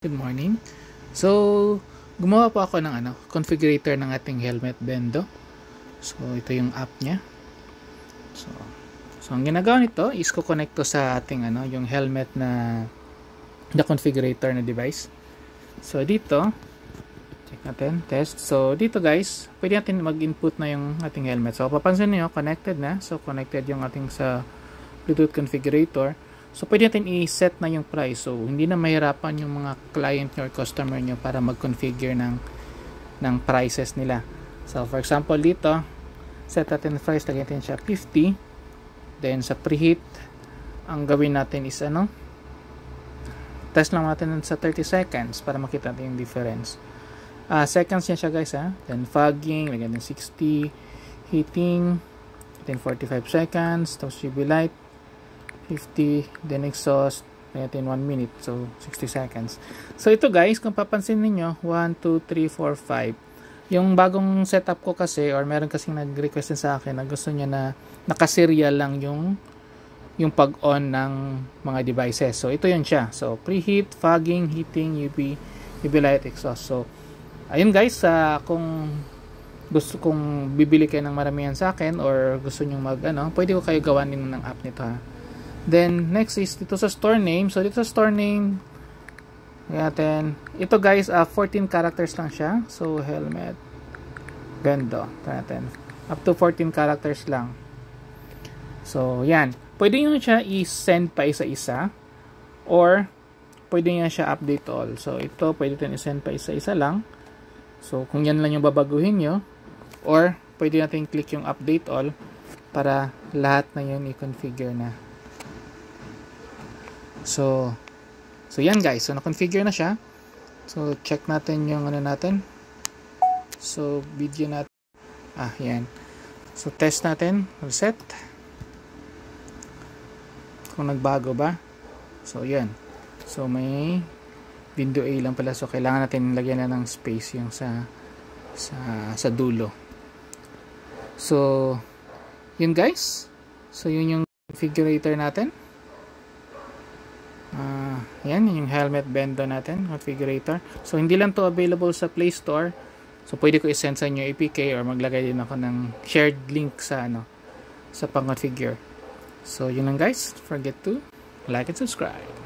Good morning. So, gumawa po ako ng configurator ng ating helmet bendo. So, ito yung app niya. So ang ginagawa nito is ko-connect to sa ating yung helmet na configurator na device. So, dito check natin, test. So, dito guys, pwede natin mag-input na yung ating helmet. So, papansin niyo connected na. So, connected yung ating sa Bluetooth configurator. So, pwede natin i-set na yung price. So, hindi na mahirapan yung mga client nyo or customer nyo para mag-configure ng prices nila. So, for example, dito, set natin the price, lagyan natin siya 50. Then, sa preheat, ang gawin natin is test lang natin sa 30 seconds para makita natin yung difference. Seconds niya siya guys Then, fogging, lagyan natin 60. Heating, then 45 seconds. Tapos, UV light. 50, then exhaust, natin 1 minute, so 60 seconds. So ito guys, kung papansin niyo 1, 2, 3, 4, 5. Yung bagong setup ko kasi, or meron kasing nag-request sa akin na gusto niya na nakaserial lang yung pag-on ng mga devices. So ito yun siya. So preheat, fogging, heating, UV light, exhaust. So ayun guys, kung gusto kong bibili kayo ng maramihan sa akin or gusto niyo pwede ko kayo gawanin ng app nito Then, next is dito sa store name. So, dito sa store name, ito guys, 14 characters lang siya. So, helmet, bendo. Up to 14 characters lang. So, yan. Pwede nyo siya i-send pa isa-isa. Or, pwede nyo siya update all. So, ito, pwede natin i-send pa isa-isa lang. So, kung yan lang yung babaguhin nyo. Or, pwede natin click yung update all para lahat na yun i-configure na. So yan guys. So, na-configure na siya. So, check natin yung natin. So, video natin. Yan. So, test natin. Reset. Kung nagbago ba. So, yan. So, may window A lang pala. So, kailangan natin lagyan na ng space yung sa dulo. So, yun guys. So, yun yung configurator natin. Yan yung helmet bendo natin, configurator. So, hindi lang to available sa Play Store. So, pwede ko i-send sa inyo APK or maglagay din ako ng shared link sa pang-configure. So, yun lang guys. Forget to like and subscribe.